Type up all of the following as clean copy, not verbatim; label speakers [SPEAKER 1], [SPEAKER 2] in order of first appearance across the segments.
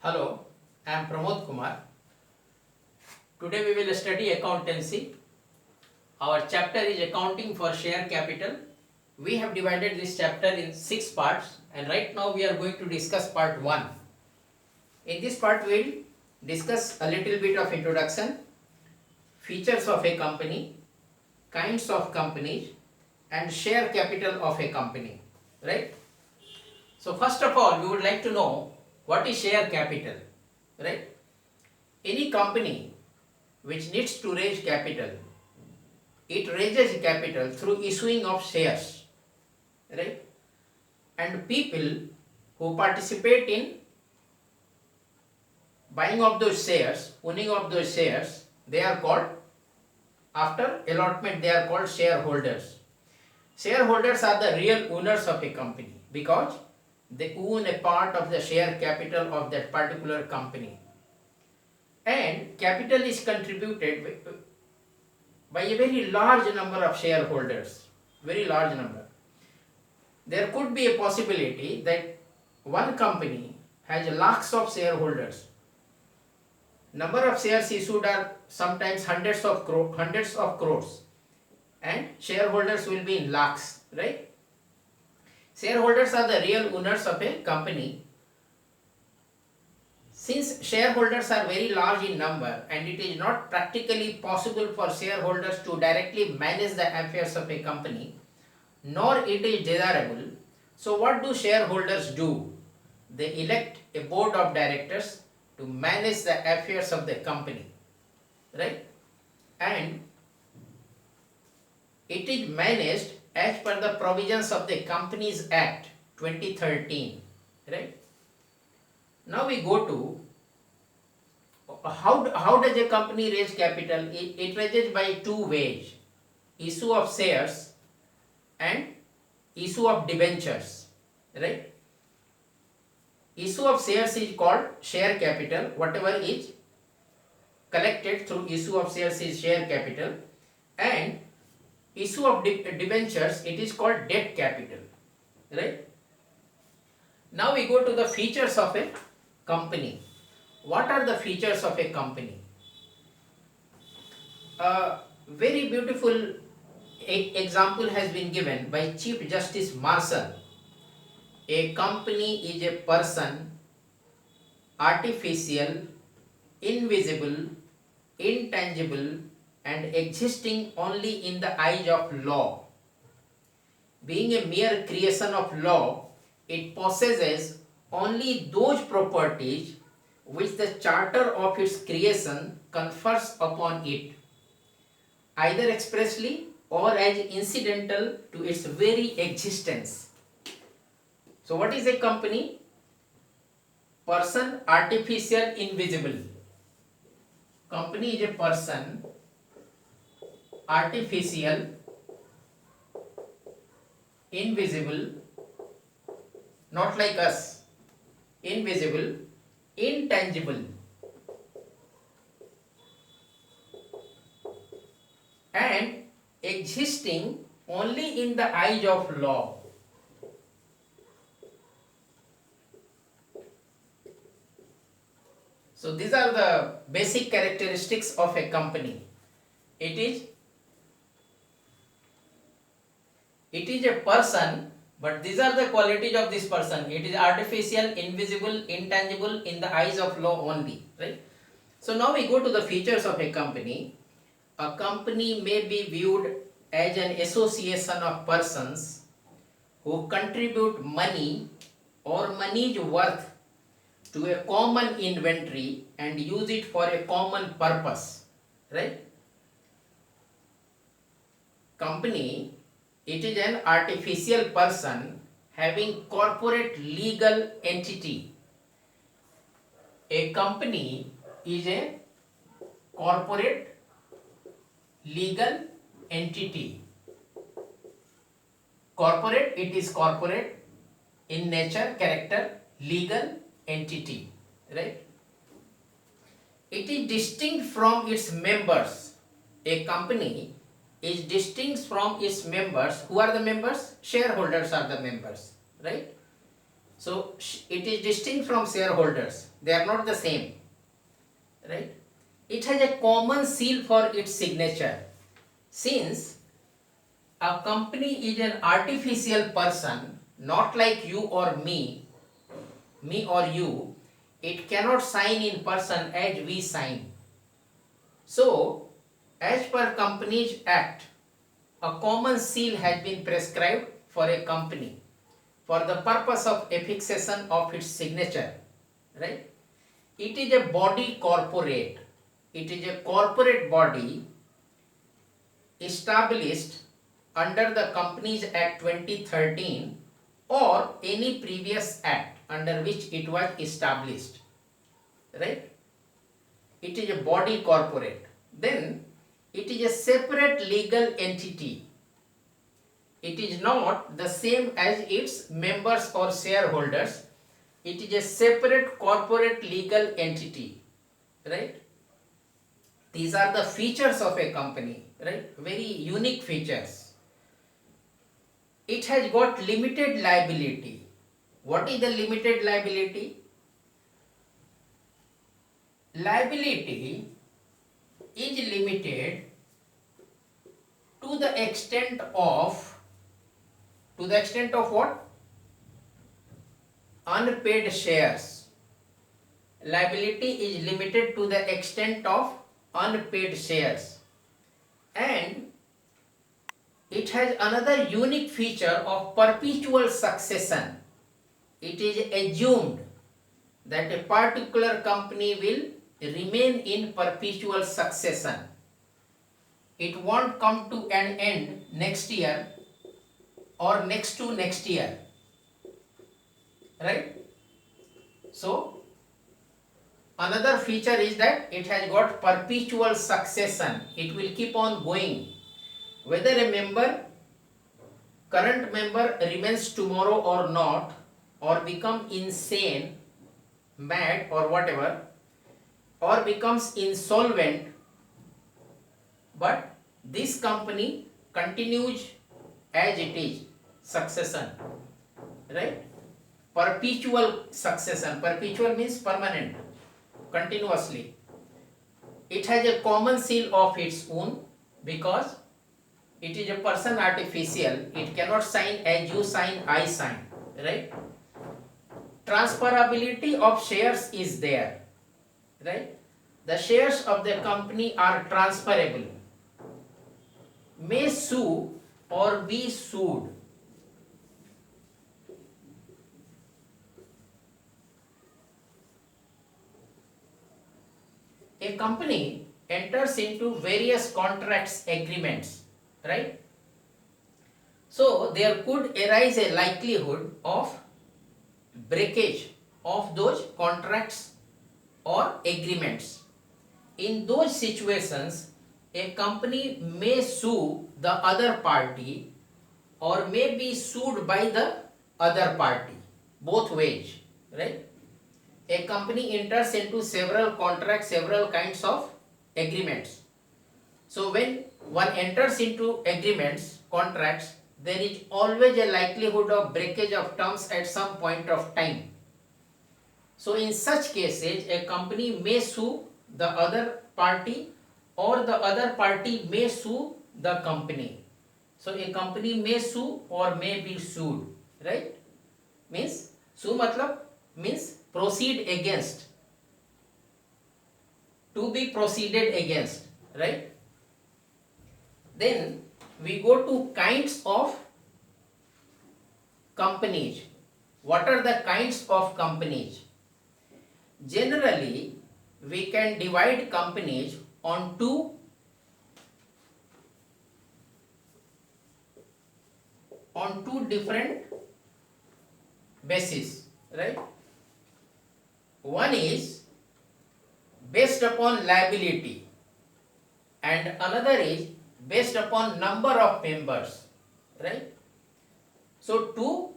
[SPEAKER 1] Hello, I am Pramod Kumar. Today we will study accountancy. Our chapter is accounting for share capital. We have divided this chapter in 6 parts and right now we are going to discuss part 1. In this part we will discuss a little bit of introduction, features of a company, kinds of companies and share capital of a company. Right? So first of all we would like to know what is share capital. Right? Any company which needs to raise capital, it raises capital through issuing of shares, right? And people who participate in buying of those shares, owning of those shares, they are called, after allotment, they are called shareholders. Shareholders are the real owners of a company because they own a part of the share capital of that particular company. And capital is contributed by a very large number of shareholders, very large number. There could be a possibility that one company has lakhs of shareholders. Number of shares issued are sometimes hundreds of crores, and shareholders will be in lakhs, right? Shareholders are the real owners of a company. Since shareholders are very large in number and it is not practically possible for shareholders to directly manage the affairs of a company, nor it is desirable, so what do shareholders do? They elect a board of directors to manage the affairs of the company, right? And it is managed as per the provisions of the Companies Act 2013, right? Now we go to how does a company raise capital? It raises by two ways: issue of shares and issue of debentures, right? Issue of shares is called share capital. Whatever is collected through issue of shares is share capital, and issue of debentures, it is called debt capital, right? Now we go to the features of a company. What are the features of a company? A very beautiful example has been given by Chief Justice Marshall. A company is a person, artificial, invisible, intangible, and existing only in the eyes of law. Being a mere creation of law, it possesses only those properties which the charter of its creation confers upon it, either expressly or as incidental to its very existence. So what is a company? Person, artificial, invisible. Company is a person, artificial, invisible, not like us, invisible, intangible, and existing only in the eyes of law. So these are the basic characteristics of a company. It is a person, but these are the qualities of this person. It is artificial, invisible, intangible, in the eyes of law only, right? So now we go to the features of a company. A company may be viewed as an association of persons who contribute money or money's worth to a common inventory and use it for a common purpose, right? Company, it is an artificial person having corporate legal entity. A company is a corporate legal entity. Corporate, it is corporate in nature, character, legal entity, right? It is distinct from its members. A company is distinct from its members. Who are the members? Shareholders are the members, right? So it is distinct from shareholders. They are not the same, right? It has a common seal for its signature. Since a company is an artificial person, not like you or me or you, it cannot sign in person as we sign. So, as per Companies Act, a common seal has been prescribed for a company for the purpose of affixation of its signature, right? It is a body corporate. It is a corporate body established under the Companies Act 2013 or any previous act under which it was established, right? It is a body corporate. Then it is a separate legal entity. It is not the same as its members or shareholders. It is a separate corporate legal entity, right? These are the features of a company, right? Very unique features. It has got limited liability. What is the limited liability? Liability is limited to the extent of what? Unpaid shares. Liability is limited to the extent of unpaid shares. And it has another unique feature of perpetual succession. It is assumed that a particular company will remain in perpetual succession. It won't come to an end next year or next to next year, right? So another feature is that it has got perpetual succession. It will keep on going. Whether a current member remains tomorrow or not, or become insane, mad or whatever, or becomes insolvent, but this company continues as it is, succession, right? Perpetual succession. Perpetual means permanent, continuously. It has a common seal of its own because it is a person artificial. It cannot sign as you sign, I sign, right? Transferability of shares is there, right? The shares of the company are transferable, may sue or be sued. A company enters into various contracts agreements, right? So there could arise a likelihood of breakage of those contracts or agreements. In those situations, a company may sue the other party or may be sued by the other party, both ways, right? A company enters into several contracts, several kinds of agreements. So when one enters into agreements, contracts, there is always a likelihood of breakage of terms at some point of time. So in such cases, a company may sue the other party or the other party may sue the company. So a company may sue or may be sued, right? Means sue matlab means proceed against, to be proceeded against, right? Then we go to kinds of companies. What are the kinds of companies? Generally, we can divide companies on two different bases, right? One is based upon liability and another is based upon number of members, right? So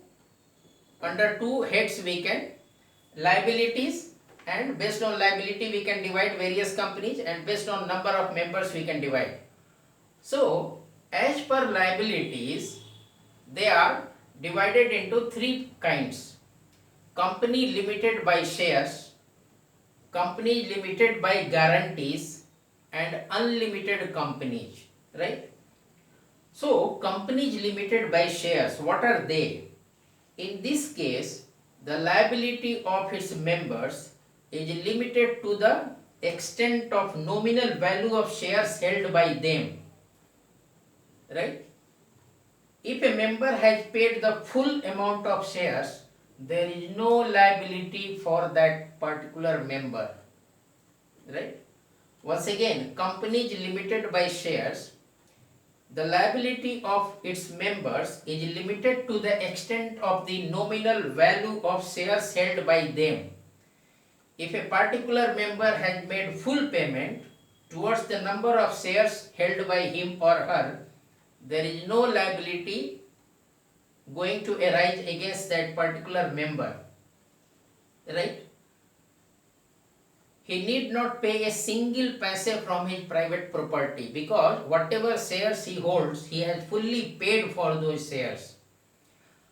[SPEAKER 1] under two heads we can liabilities, and based on liability we can divide various companies, and based on number of members we can divide. So as per liabilities, they are divided into three kinds. company limited by shares, company limited by guarantees, and unlimited companies, right? So companies limited by shares, what are they? In this case, the liability of its members is limited to the extent of nominal value of shares held by them, right? If a member has paid the full amount of shares, there is no liability for that particular member, right? Once again, company is limited by shares. The liability of its members is limited to the extent of the nominal value of shares held by them. If a particular member has made full payment towards the number of shares held by him or her, there is no liability going to arise against that particular member, right? He need not pay a single paise from his private property, because whatever shares he holds, he has fully paid for those shares.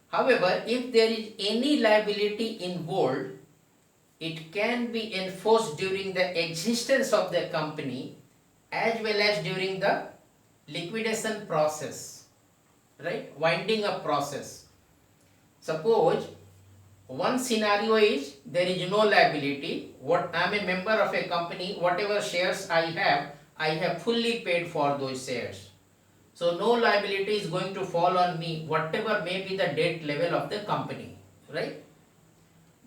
[SPEAKER 1] However, if there is any liability involved, it can be enforced during the existence of the company as well as during the liquidation process, right? Winding up process. Suppose one scenario is there is no liability. What I am a member of a company, whatever shares I have fully paid for those shares. So no liability is going to fall on me, whatever may be the debt level of the company, right?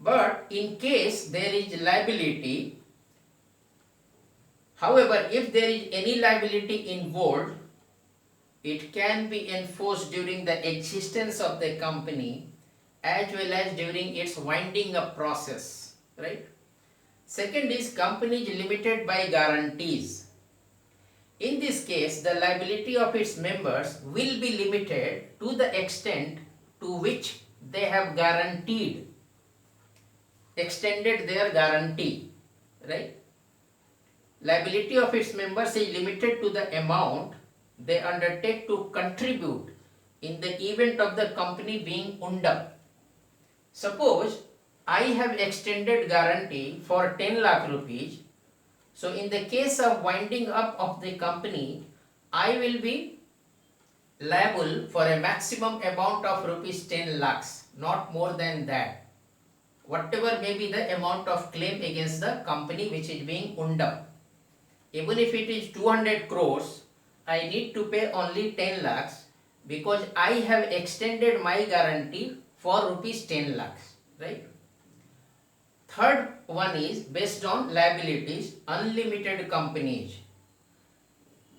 [SPEAKER 1] But in case there is liability, however, if there is any liability involved, it can be enforced during the existence of the company as well as during its winding up process, right? Second is company is limited by guarantees. In this case, the liability of its members will be limited to the extent to which they have guaranteed, extended their guarantee, right? Liability of its members is limited to the amount they undertake to contribute in the event of the company being wound up. Suppose I have extended guarantee for 10 lakh rupees. So in the case of winding up of the company, I will be liable for a maximum amount of rupees 10 lakhs, not more than that. Whatever may be the amount of claim against the company which is being wound up. Even if it is 200 crores, I need to pay only 10 lakhs because I have extended my guarantee for rupees 10 lakhs, right? Third one is based on liabilities, unlimited companies.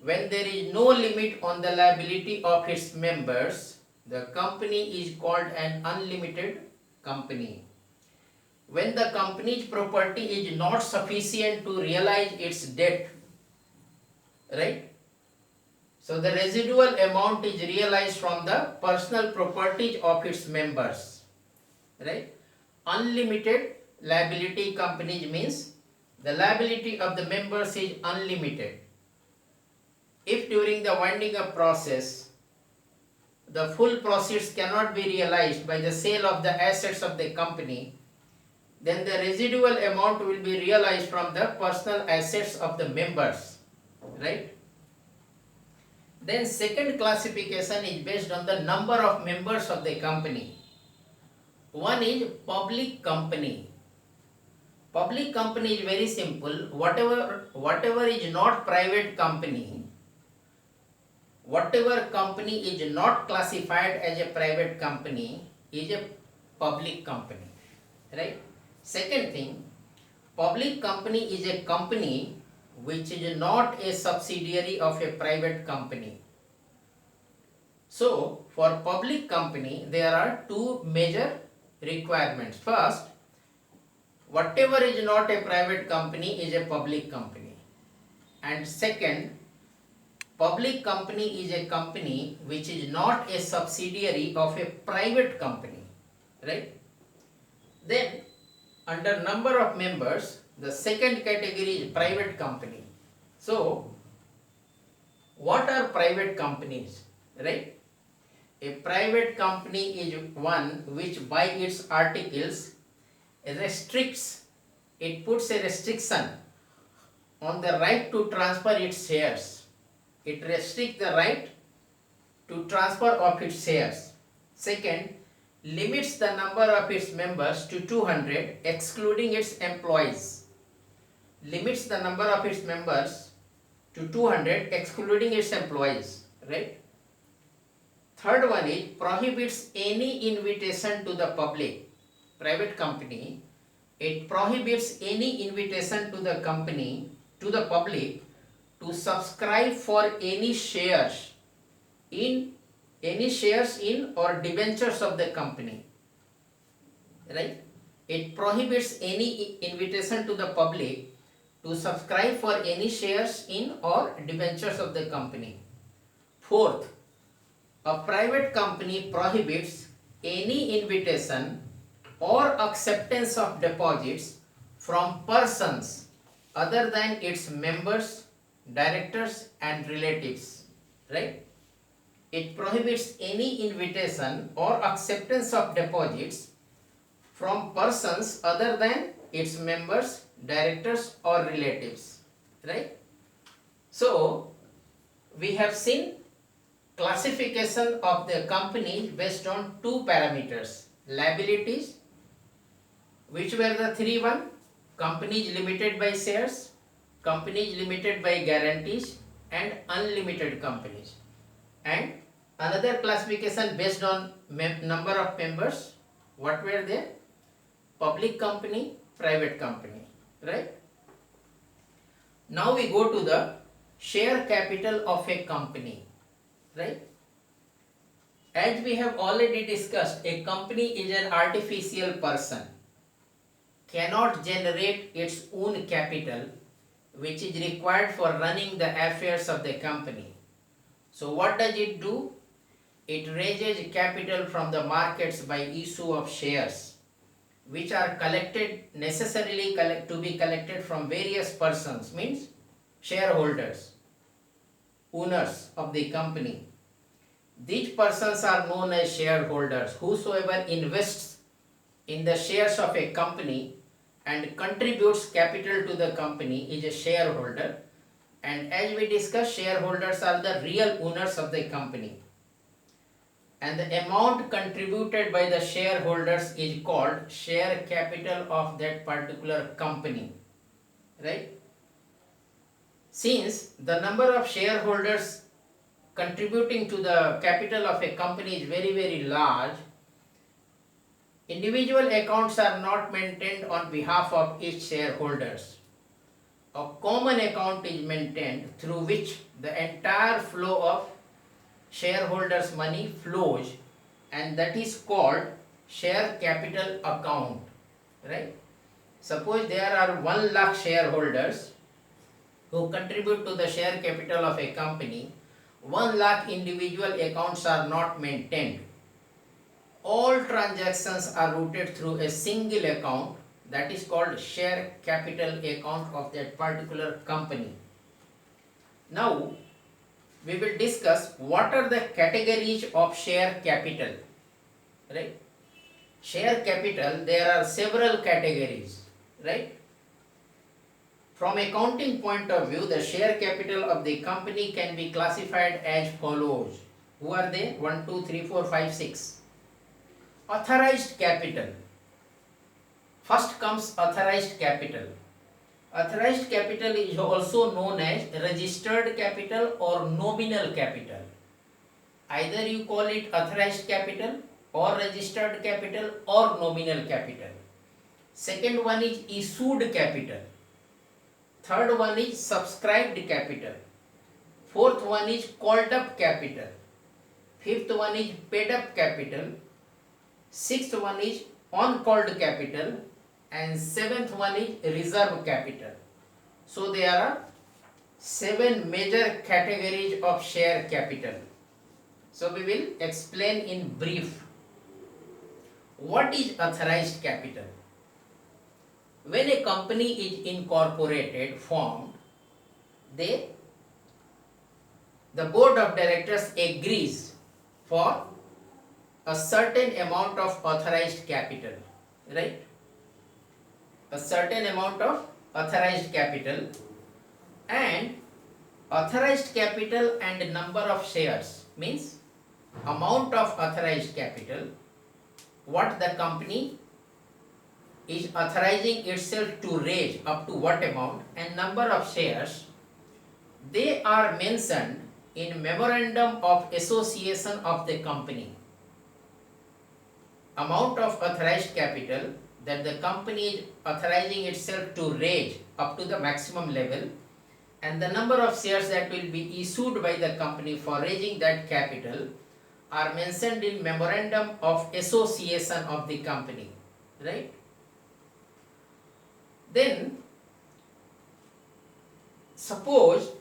[SPEAKER 1] When there is no limit on the liability of its members, the company is called an unlimited company. When the company's property is not sufficient to realize its debt, right? So the residual amount is realized from the personal properties of its members, right? Unlimited liability companies means the liability of the members is unlimited. If during the winding up process, the full proceeds cannot be realized by the sale of the assets of the company, then the residual amount will be realized from the personal assets of the members, right? Then second classification is based on the number of members of the company. One is public company. Public company is very simple. Whatever is not private company, whatever company is not classified as a private company is a public company, right? Second thing, public company is a company which is not a subsidiary of a private company. So, for public company, there are two major requirements. First, whatever is not a private company is a public company. And second, public company is a company which is not a subsidiary of a private company, right? Then, under number of members, the second category is private company. So, what are private companies, right? A private company is one which by its articles restricts, it puts a restriction on the right to transfer its shares. It restricts the right to transfer of its shares. Second, limits the number of its members to 200 excluding its employees. Limits the number of its members to 200 excluding its employees, right? Third one is prohibits any invitation to the public. Private company, it prohibits any invitation to the company, to the public, to subscribe for any shares in or debentures of the company, right? It prohibits any invitation to the public to subscribe for any shares in or debentures of the company. Fourth, a private company prohibits any invitation or acceptance of deposits from persons other than its members, directors and relatives, right? It prohibits any invitation or acceptance of deposits from persons other than its members, directors or relatives, right? So, we have seen classification of the companies based on two parameters: liabilities, which were the three one: companies limited by shares, companies limited by guarantees and unlimited companies. And another classification based on number of members, what were they? Public company, private company, right? Now we go to the share capital of a company, right? As we have already discussed, a company is an artificial person, cannot generate its own capital, which is required for running the affairs of the company. So what does it do? It raises capital from the markets by issue of shares, which are necessarily to be collected from various persons, means shareholders, owners of the company. These persons are known as shareholders. Whosoever invests in the shares of a company and contributes capital to the company is a shareholder. And as we discussed, shareholders are the real owners of the company. And the amount contributed by the shareholders is called share capital of that particular company, right? Since the number of shareholders contributing to the capital of a company is very, very large, individual accounts are not maintained on behalf of each shareholders. A common account is maintained through which the entire flow of shareholders' money flows, and that is called share capital account, right? Suppose there are 1 lakh shareholders who contribute to the share capital of a company. 1 lakh individual accounts are not maintained. All transactions are routed through a single account, that is called share capital account of that particular company. Now, we will discuss what are the categories of share capital, right? Share capital, there are several categories, right? From accounting point of view, the share capital of the company can be classified as follows. Who are they? 1, 2, 3, 4, 5, 6. Authorized capital. First comes authorized capital. Authorized capital is also known as registered capital or nominal capital. Either you call it authorized capital or registered capital or nominal capital. Second one is issued capital. Third one is subscribed capital. Fourth one is called up capital. Fifth one is paid up capital. Sixth one is on called capital. And seventh one is reserve capital. So there are 7 major categories of share capital. So we will explain in brief. What is authorized capital? When a company is incorporated, formed, the board of directors agrees for a certain amount of authorized capital, right? a certain amount of authorized capital, and authorized capital and number of shares means amount of authorized capital, what the company is authorizing itself to raise up to what amount, and number of shares, they are mentioned in memorandum of association of the company. Amount of authorized capital that the company is authorizing itself to raise up to the maximum level, and the number of shares that will be issued by the company for raising that capital are mentioned in memorandum of association of the company, right? Then suppose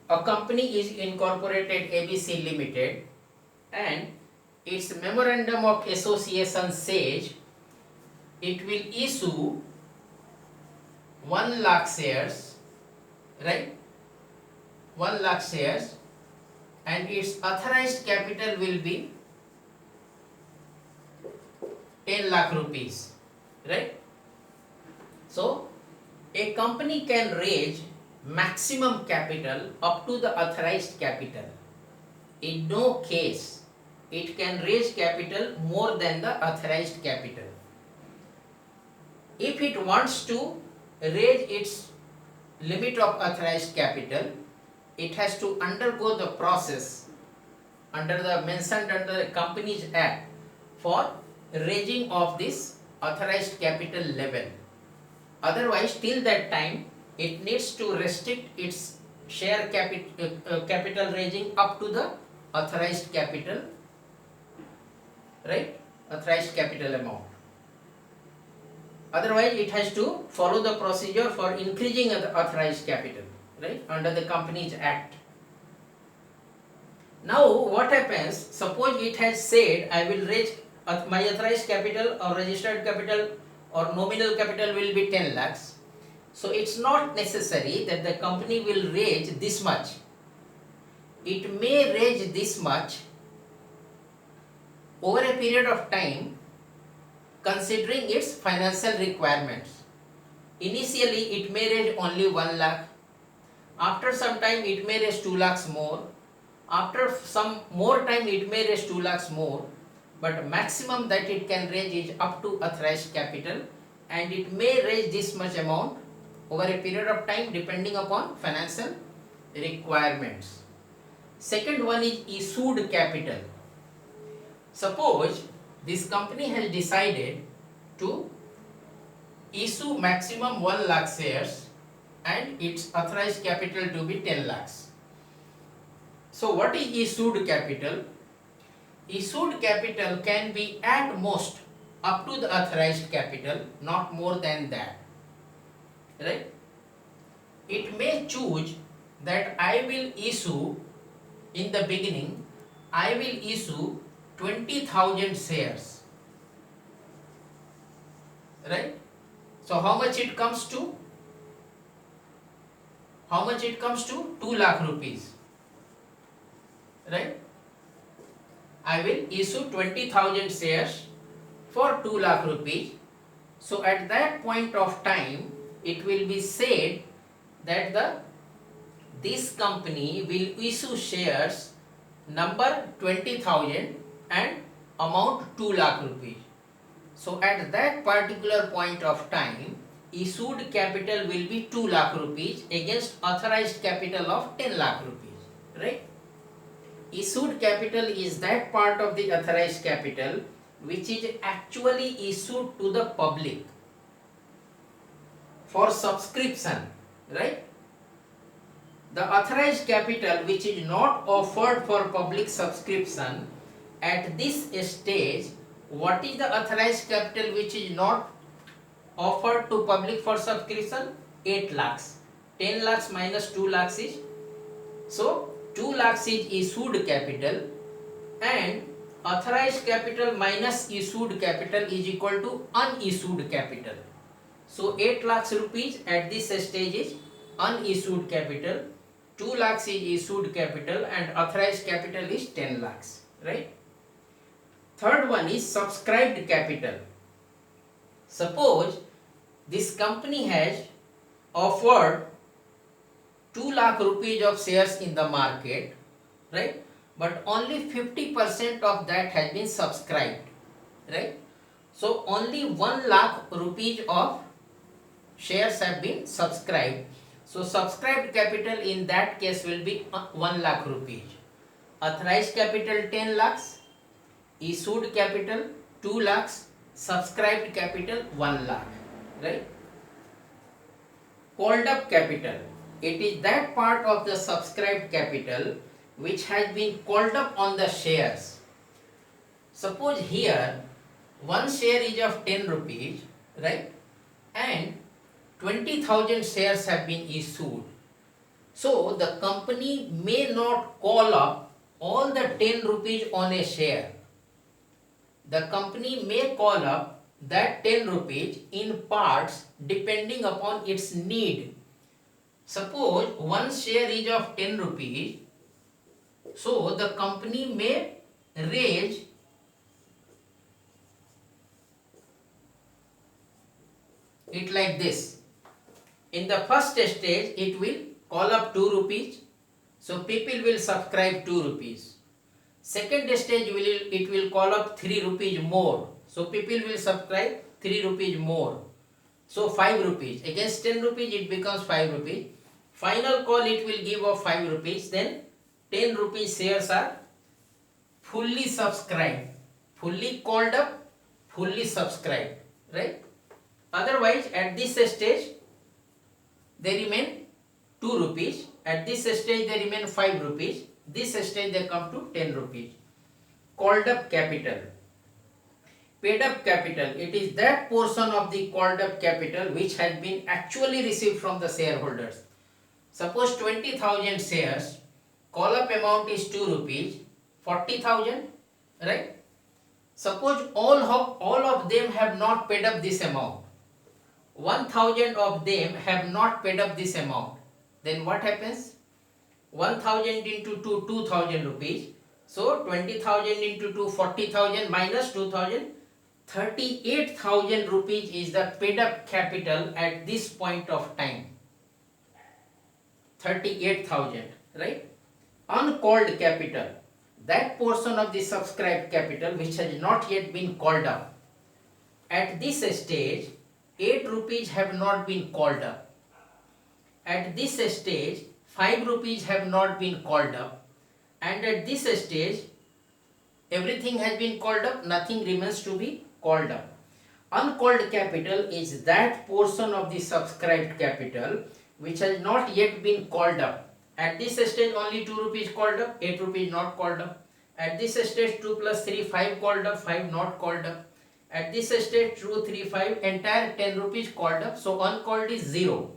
[SPEAKER 1] a company is incorporated ABC Limited and its memorandum of association says it will issue 1 lakh shares, right? 1 lakh shares, and its authorized capital will be 10 lakh rupees, right? So a company can raise maximum capital up to the authorized capital. In no case it can raise capital more than the authorized capital. If it wants to raise its limit of authorized capital, it has to undergo the process under the mentioned under the Companies Act for raising of this authorized capital level. Otherwise, till that time, it needs to restrict its share capital raising up to the authorized capital, right? Authorized capital amount. Otherwise, it has to follow the procedure for increasing the authorized capital, right, under the Companies Act. Now, what happens? Suppose it has said, I will raise my authorized capital or registered capital or nominal capital will be 10 lakhs. So, it's not necessary that the company will raise this much. It may raise this much over a period of time considering its financial requirements. Initially, it may raise only 1 lakh. After some time, it may raise 2 lakhs more. After some more time, it may raise 2 lakhs more. But maximum that it can raise is up to authorized capital, and it may raise this much amount over a period of time depending upon financial requirements. Second one is issued capital. Suppose this company has decided to issue maximum 1 lakh shares and its authorized capital to be 10 lakhs. So what is issued capital? Issued capital can be at most up to the authorized capital, not more than that, right? It may choose that I will issue, in the beginning, I will issue 20,000 shares, right? So how much it comes to? How much it comes to? 2 lakh rupees, right? I will issue 20,000 shares for 2 lakh rupees. So at that point of time, it will be said that this company will issue shares number 20,000 and amount 2 lakh rupees. So at that particular point of time, issued capital will be 2 lakh rupees against authorized capital of 10 lakh rupees, right? Issued capital is that part of the authorized capital which is actually issued to the public for subscription, right? The authorized capital which is not offered for public subscription, at this stage, what is the authorized capital which is not offered to public for subscription? 8 lakhs. 10 lakhs minus 2 lakhs is, so 2 lakhs is issued capital, and authorized capital minus issued capital is equal to unissued capital. So 8 lakhs rupees at this stage is unissued capital, 2 lakhs is issued capital, and authorized capital is 10 lakhs, right? Third one is subscribed capital. Suppose this company has offered 2 lakh rupees of shares in the market, right? But only 50% of that has been subscribed, right? So only 1 lakh rupees of shares have been subscribed. So subscribed capital in that case will be 1 lakh rupees. Authorized capital 10 lakhs, issued capital 2 lakhs, subscribed capital 1 lakh, right? Called up capital, it is that part of the subscribed capital which has been called up on the shares. Suppose here one share is of 10 rupees, right? And 20,000 shares have been issued. So the company may not call up all the 10 rupees on a share. The company may call up that 10 rupees in parts depending upon its need. Suppose one share is of 10 rupees, so the company may raise it like this. In the first stage, it will call up 2 rupees, so people will subscribe 2 rupees. Second stage, it will call up 3 rupees more, so people will subscribe 3 rupees more. So 5 rupees, against 10 rupees it becomes 5 rupees. Final call it will give of 5 rupees, then 10 rupees shares are fully subscribed, fully called up, fully subscribed, right? Otherwise at this stage they remain 2 rupees, at this stage they remain 5 rupees, this stage they come to 10 rupees. Called up capital. Paid up capital, it is that portion of the called up capital which has been actually received from the shareholders. Suppose 20,000 shares, call up amount is 2 rupees, 40,000, right? Suppose all of them have not paid up this amount. 1,000 of them have not paid up this amount. Then what happens? 1,000 into 2, 2,000 rupees. So 20,000 into 2, 40,000 minus 2,000, 38,000 rupees is the paid up capital at this point of time. 38,000, right? Uncalled capital, that portion of the subscribed capital which has not yet been called up. At this stage, 8 rupees have not been called up. At this stage, 5 rupees have not been called up. And at this stage, everything has been called up, nothing remains to be called up. Uncalled capital is that portion of the subscribed capital which has not yet been called up. At this stage only 2 rupees called up, 8 rupees not called up. At this stage 2 plus 3, 5 called up, 5 not called up. At this stage 2, 3, 5, entire 10 rupees called up, so uncalled is 0.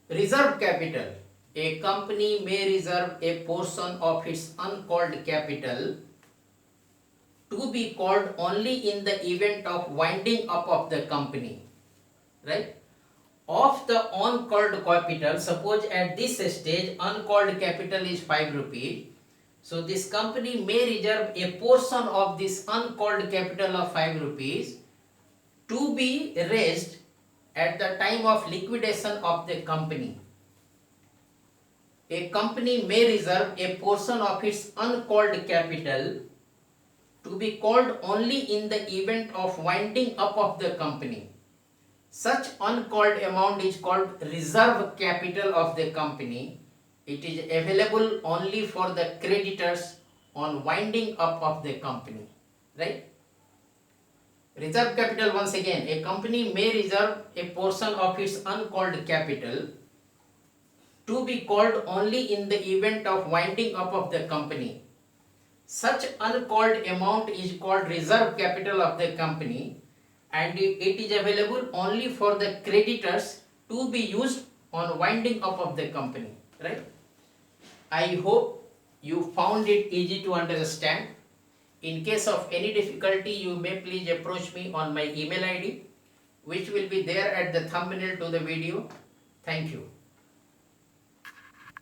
[SPEAKER 1] Reserve capital. A company may reserve a portion of its uncalled capital to be called only in the event of winding up of the company, right? Of the uncalled capital, suppose at this stage uncalled capital is 5 rupees. So this company may reserve a portion of this uncalled capital of 5 rupees to be raised at the time of liquidation of the company. A company may reserve a portion of its uncalled capital to be called only in the event of winding up of the company. Such uncalled amount is called reserve capital of the company. It is available only for the creditors on winding up of the company, right? Reserve capital, once again, a company may reserve a portion of its uncalled capital to be called only in the event of winding up of the company. Such uncalled amount is called reserve capital of the company, and it is available only for the creditors to be used on winding up of the company, right? I hope you found it easy to understand. In case of any difficulty, you may please approach me on my email ID, which will be there at the thumbnail to the video. Thank you.